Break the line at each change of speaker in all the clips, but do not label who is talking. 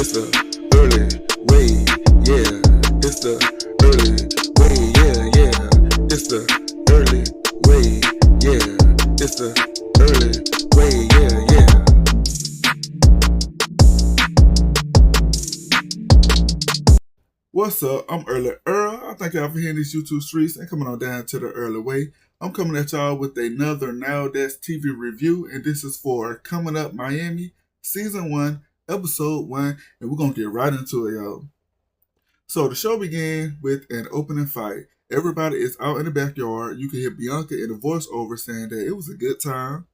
It's the early way, yeah. It's the early way, yeah. It's the early way, yeah. It's the early way, yeah. What's up? I'm Early Earl. I thank y'all for hearing these YouTube streets and coming on down to the early way. I'm coming at y'all with another Nowthat'Stv review, and this is for Coming Up Miami, Season 1, Episode 1, and we're going to get right into it, y'all. So the show began with an opening fight. Everybody is out in the backyard. You can hear Bianca in the voiceover saying that it was a good time.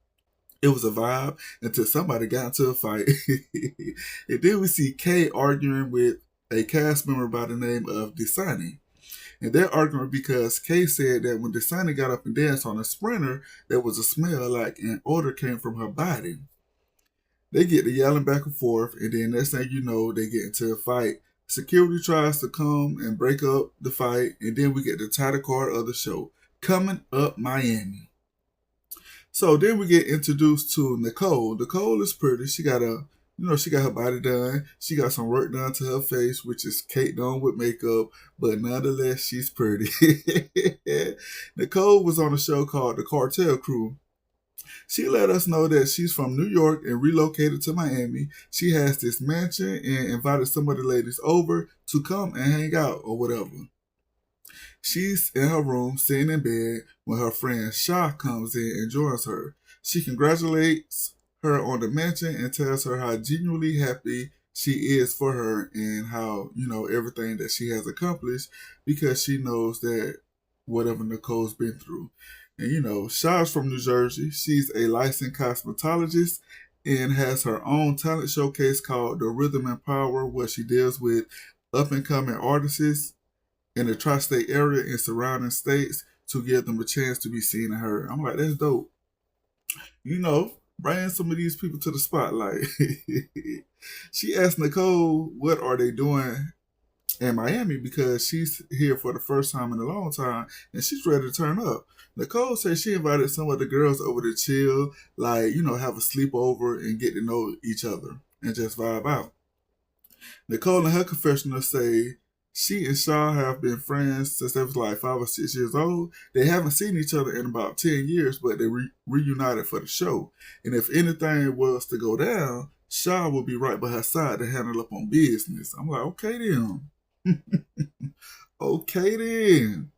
It was a vibe until somebody got into a fight. And then we see Kay arguing with a cast member by the name of Desani. And they're arguing because Kay said that when Desani got up and danced on a sprinter, there was a smell like an odor came from her body. They get to yelling back and forth, and then next thing you know, they get into a fight. Security tries to come and break up the fight, and then we get the title card of the show, Coming Up Miami. So then we get introduced to Nicole. Nicole is pretty. She got her body done. She got some work done to her face, which is caked on with makeup, but nonetheless, she's pretty. Nicole was on a show called The Cartel Crew. She let us know that she's from New York and relocated to Miami. She has this mansion and invited some of the ladies over to come and hang out or whatever. She's in her room, sitting in bed, when her friend Sha comes in and joins her. She congratulates her on the mansion and tells her how genuinely happy she is for her and how, everything that she has accomplished because she knows that whatever Nicole's been through. And, Sha's from New Jersey. She's a licensed cosmetologist and has her own talent showcase called The Rhythm and Power, where she deals with up-and-coming artists in the tri-state area and surrounding states to give them a chance to be seen and heard. I'm like, that's dope. Bring some of these people to the spotlight. She asked Nicole, what are they doing in Miami? Because she's here for the first time in a long time and she's ready to turn up. Nicole said she invited some of the girls over to chill, have a sleepover and get to know each other and just vibe out. Nicole and her confessional say she and Sha have been friends since they was like 5 or 6 years old. They haven't seen each other in about 10 years, but they reunited for the show. And if anything was to go down, Sha will be right by her side to handle up on business. I'm like, okay then. Okay then.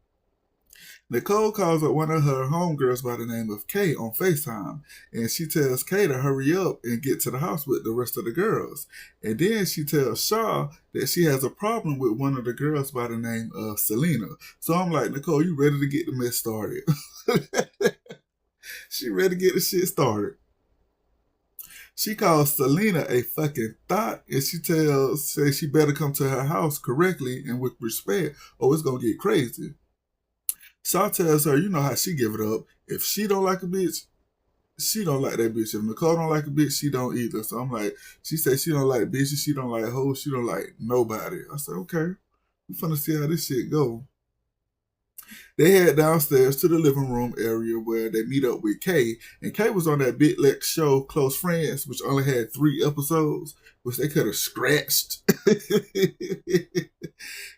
Nicole calls up one of her homegirls by the name of Kay on FaceTime, and she tells Kay to hurry up and get to the house with the rest of the girls. And then she tells Sha that she has a problem with one of the girls by the name of Selena. So I'm like, Nicole, you ready to get the mess started? She ready to get the shit started. She calls Selena a fucking thought, and says she better come to her house correctly and with respect, or it's gonna get crazy. Sha tells her, you know how she give it up. If she don't like a bitch, she don't like that bitch. If Nicole don't like a bitch, she don't either. So I'm like, she said she don't like bitches, she don't like hoes, she don't like nobody. I said, okay, we finna see how this shit go. They head downstairs to the living room area where they meet up with Kay. And Kay was on that Big Lex show, Close Friends, which only had 3 episodes, which they could have scratched.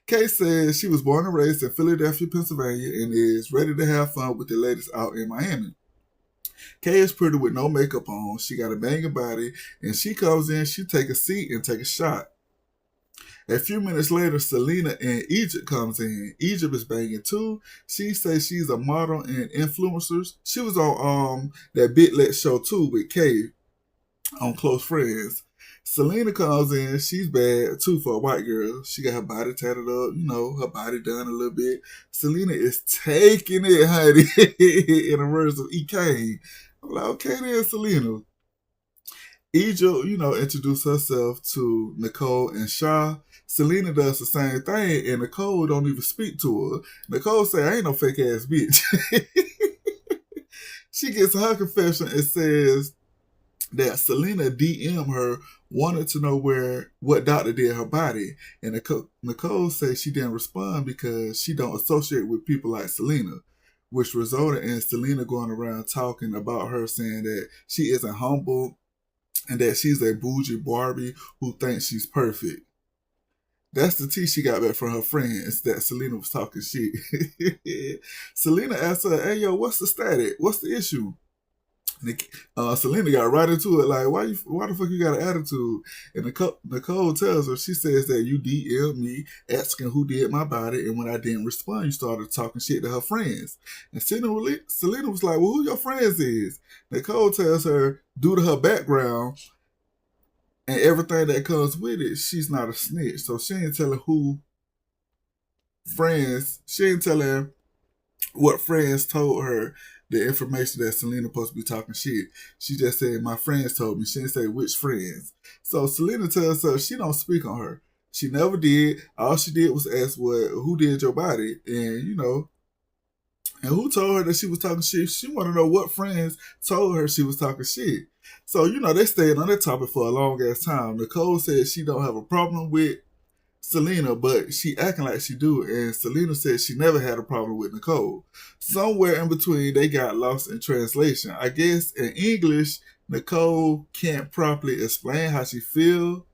Kay says she was born and raised in Philadelphia, Pennsylvania, and is ready to have fun with the ladies out in Miami. Kay is pretty with no makeup on. She got a banging body, and she comes in, she take a seat and take a shot. A few minutes later, Selena and Egypt comes in. Egypt is banging too. She says she's a model and influencer. She was on that Big Lex show too with Kay on Close Friends. Selena comes in. She's bad too for a white girl. She got her body tatted up, her body done a little bit. Selena is taking it, honey, in the words of E.K. I'm like, okay then, Selena. Egypt, introduced herself to Nicole and Sha. Selena does the same thing, and Nicole don't even speak to her. Nicole say, I ain't no fake ass bitch. She gets her confession and says that Selena DM her, wanted to know what doctor did her body. And Nicole says she didn't respond because she don't associate with people like Selena, which resulted in Selena going around talking about her, saying that she isn't humble and that she's a bougie Barbie who thinks she's perfect. That's the tea she got back from her friends that Selena was talking shit. Selena asked her, "Hey yo, what's the static? What's the issue?" Selena got right into it, like, why the fuck you got an attitude? And Nicole tells her, she says that you DM me asking who did my body, and when I didn't respond, you started talking shit to her friends. And Selena was like, well, who your friends is? Nicole tells her, due to her background and everything that comes with it, she's not a snitch. So she ain't telling she ain't telling what friends told her the information that Selena supposed to be talking shit. She just said, my friends told me. She didn't say which friends. So Selena tells her she don't speak on her. She never did. All she did was ask, who did your body? And who told her that she was talking shit? She want to know what friends told her she was talking shit. So, they stayed on that topic for a long ass time. Nicole said she don't have a problem with Selena, but she acting like she do, and Selena said she never had a problem with Nicole. Somewhere in between, they got lost in translation. I guess in English, Nicole can't properly explain how she feel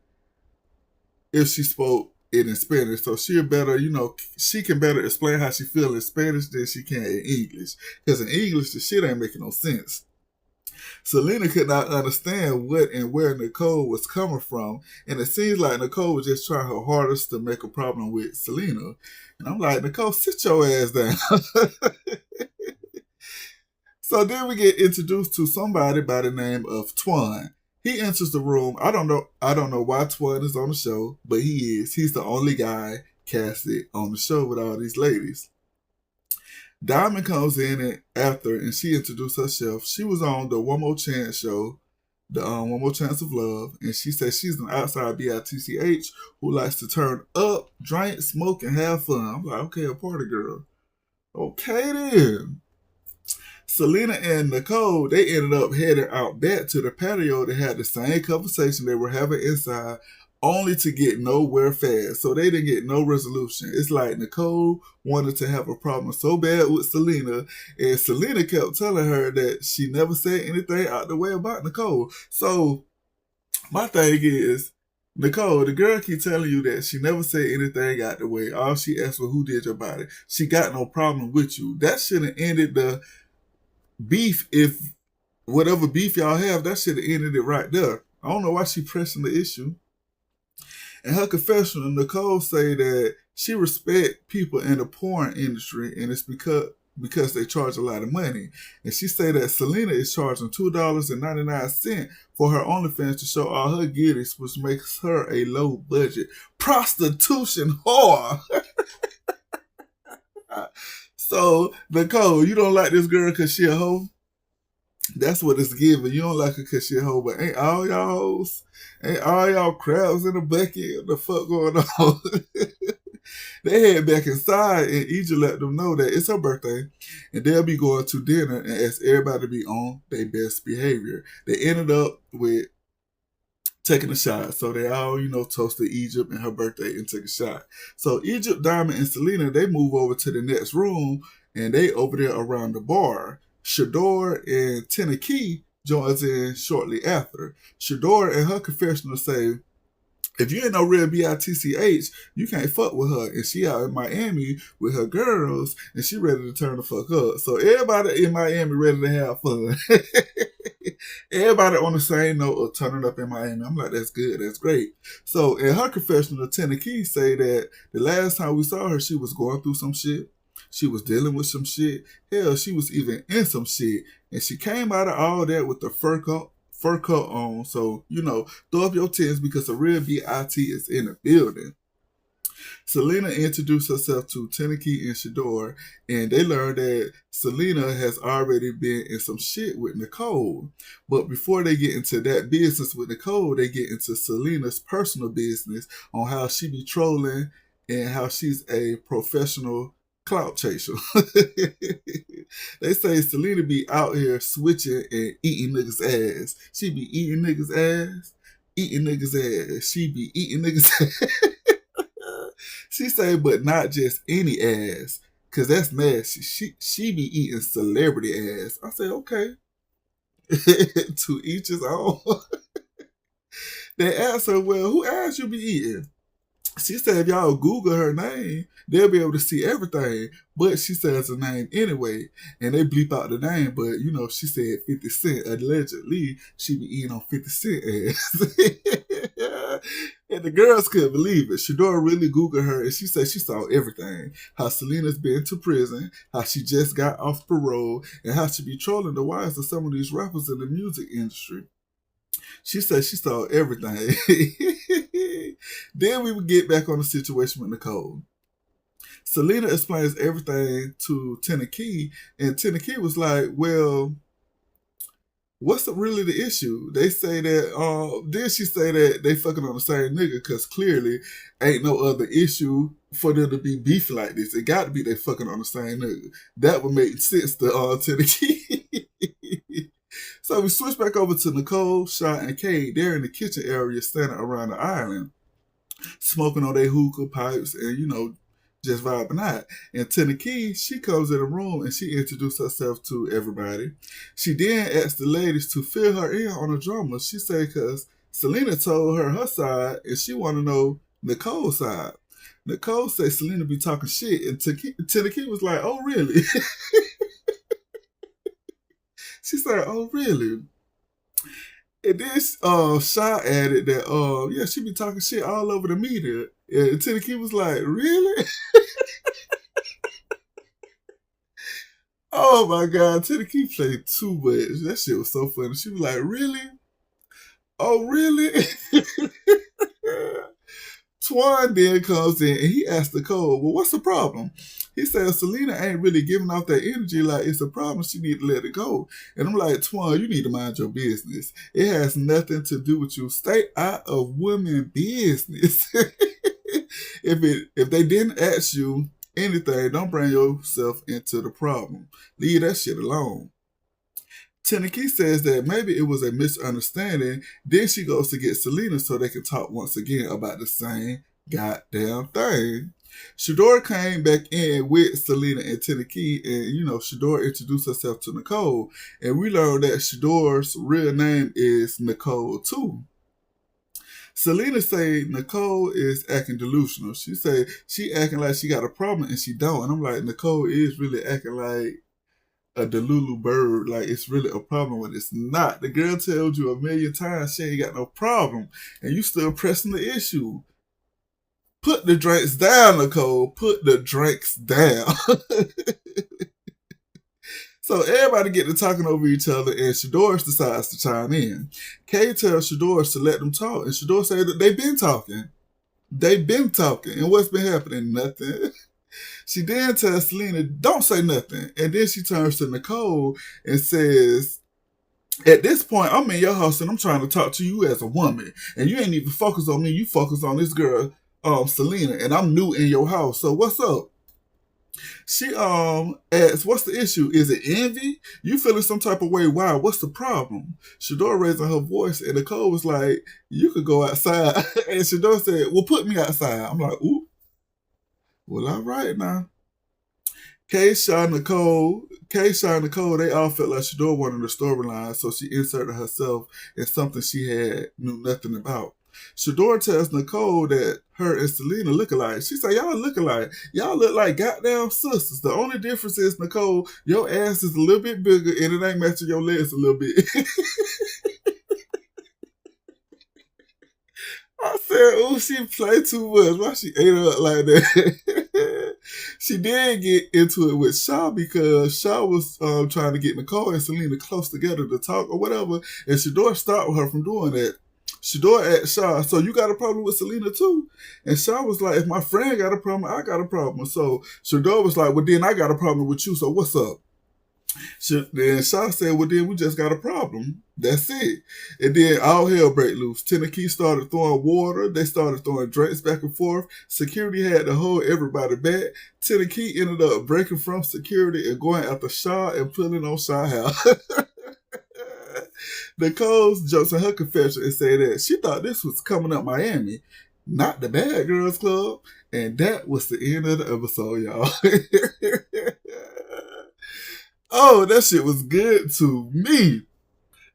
if she spoke it in Spanish. So she can better explain how she feel in Spanish than she can in English. Because in English, the shit ain't making no sense. Selena could not understand what and where Nicole was coming from, and it seems like Nicole was just trying her hardest to make a problem with Selena. And I'm like, Nicole, sit your ass down. So then we get introduced to somebody by the name of Twan. He enters the room. I don't know why Twan is on the show, but he is. He's the only guy casted on the show with all these ladies. Diamond comes in after, and she introduced herself. She was on the One More Chance show, the One More Chance of Love, and she says she's an outside bitch who likes to turn up, drink, smoke, and have fun. I'm like, okay, a party girl. Okay then. Selena and Nicole, they ended up heading out back to the patio. They had the same conversation they were having inside, only to get nowhere fast. So they didn't get no resolution. It's like Nicole wanted to have a problem so bad with Selena, and Selena kept telling her that she never said anything out the way about Nicole. So my thing is, Nicole, the girl keep telling you that she never said anything out the way. All she asked was, who did your body? She got no problem with you. That should have ended the beef. If whatever beef y'all have, that should have ended it right there. I don't know why she pressing the issue. In her confessional, Nicole say that she respect people in the porn industry, and it's because they charge a lot of money. And she say that Selena is charging $2.99 for her OnlyFans to show all her goodies, which makes her a low budget prostitution whore. So, Nicole, you don't like this girl because she a hoe? That's what it's giving. You don't like her because she a hoe, but ain't all y'all hoes? Ain't all y'all crabs in the bucket? What the fuck going on? They head back inside, and Egypt let them know that it's her birthday, and they'll be going to dinner and ask everybody to be on their best behavior. They ended up with taking a shot. So they all, toasted Egypt and her birthday and took a shot. So Egypt, Diamond, and Selena, they move over to the next room, and they over there around the bar. Shador and Tenaki joins in shortly after. Shador and her confessional say, if you ain't no real bitch, you can't fuck with her. And she out in Miami with her girls, and she ready to turn the fuck up. So everybody in Miami ready to have fun. Everybody on the same note of turning up in Miami. I'm like, that's good, that's great. So in her confessional, Tenaki say that the last time we saw her, she was going through some shit. She was dealing with some shit. Hell, she was even in some shit. And she came out of all that with the fur coat on. So, throw up your tents because a real BIT is in the building. Selena introduced herself to Tenaki and Shador, and they learned that Selena has already been in some shit with Nicole. But before they get into that business with Nicole, they get into Selena's personal business on how she be trolling and how she's a professional clout chaser. They say Selena be out here switching and eating niggas' ass. She be eating niggas' ass, eating niggas' ass. She be eating niggas' ass. She say, but not just any ass, cause that's nasty. She be eating celebrity ass. I say, okay. To each his own. They asked her, well, who asked you be eating? She said if y'all Google her name, they'll be able to see everything. But she says her name anyway, and they bleep out the name. But you know, she said 50 Cent. Allegedly, she be eating on 50 Cent ass. And the girls couldn't believe it. Shadora really Googled her, and she said she saw everything. How Selena's been to prison, how she just got off parole, and how she be trolling the wives of some of these rappers in the music industry. She said she saw everything. Then we would get back on the situation with Nicole. Selena explains everything to Key, and Key was like, well, what's really the issue? They say that, then she say that they fucking on the same nigga, because clearly ain't no other issue for them to be beefing like this. It got to be they fucking on the same nigga. That would make sense to Key. So we switch back over to Nicole, Shaw, and Kay. They're in the kitchen area standing around the island, smoking on their hookah pipes and, you know, just vibing out. And Key, she comes in the room and she introduced herself to everybody. She then asked the ladies to fill her in on the drama. She said because Selena told her side and she want to know Nicole's side. Nicole said Selena be talking shit, and Key was like, oh, really? She said, oh, really? And then Shaw added that, yeah, she be talking shit all over the media. And Key was like, really? Oh my God, Key played too much. That shit was so funny. She was like, really? Oh, really? Twan then comes in and he asks Nicole, well, what's the problem? He says Selena ain't really giving off that energy like it's a problem. She need to let it go. And I'm like, Twan, you need to mind your business. It has nothing to do with you. Stay out of women business. If they didn't ask you anything, don't bring yourself into the problem. Leave that shit alone. Key says that maybe it was a misunderstanding. Then she goes to get Selena so they can talk once again about the same goddamn thing. Shadora came back in with Selena and Key, and you know, Shadora introduced herself to Nicole, and we learned that Shadora's real name is Nicole too. Selena say Nicole is acting delusional. She say she acting like she got a problem and she don't. And I'm like, Nicole is really acting like a delulu bird, like it's really a problem when it's not. The girl tells you a million times she ain't got no problem, and you still pressing the issue. Put the drinks down, Nicole. Put the drinks down. So everybody get to talking over each other, and Shadora decides to chime in. Kay tells Shadora to let them talk, and Shadora said that they've been talking. They've been talking, and what's been happening? Nothing. She then tells Selena, don't say nothing. And then she turns to Nicole and says, at this point, I'm in your house and I'm trying to talk to you as a woman. And you ain't even focus on me. You focus on this girl, Selena. And I'm new in your house. So what's up? She asks, what's the issue? Is it envy? You feeling some type of way? Why? What's the problem? Shadora raising her voice, and Nicole was like, you could go outside. And Shadora said, well, put me outside. I'm like, ooh. Well, all right now. Shaw, and Nicole, they all felt like Shadora wanted the storyline, so she inserted herself in something she knew nothing about. Shadora tells Nicole that her and Selena look alike. She said, y'all look alike. Y'all look like goddamn sisters. The only difference is, Nicole, your ass is a little bit bigger and it ain't matching your legs a little bit. I said, oh, she played too much. Why she ate her up like that? She did get into it with Shaw because Shaw was trying to get Nicole and Selena close together to talk or whatever, and Shadora stopped her from doing that. Shadora asked Shaw, so you got a problem with Selena too? And Shaw was like, if my friend got a problem, I got a problem. So Shadora was like, well, then I got a problem with you, so what's up? Then Shaw said, well, then we just got a problem. That's it. And then all hell break loose. Key started throwing water. They started throwing drinks back and forth. Security had to hold everybody back. Key ended up breaking from security and going after Shaw and pulling on Shaw house. Nicole jokes in her confession and said that she thought this was Coming Up Miami, not the Bad Girls Club. And that was the end of the episode, y'all. Oh, that shit was good to me.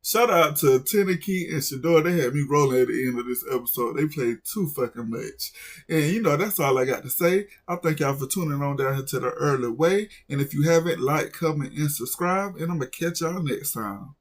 Shout out to Key and Shador. They had me rolling at the end of this episode. They played too fucking much. And that's all I got to say. I thank y'all for tuning on down here to the early way. And if you haven't, like, comment, and subscribe. And I'm going to catch y'all next time.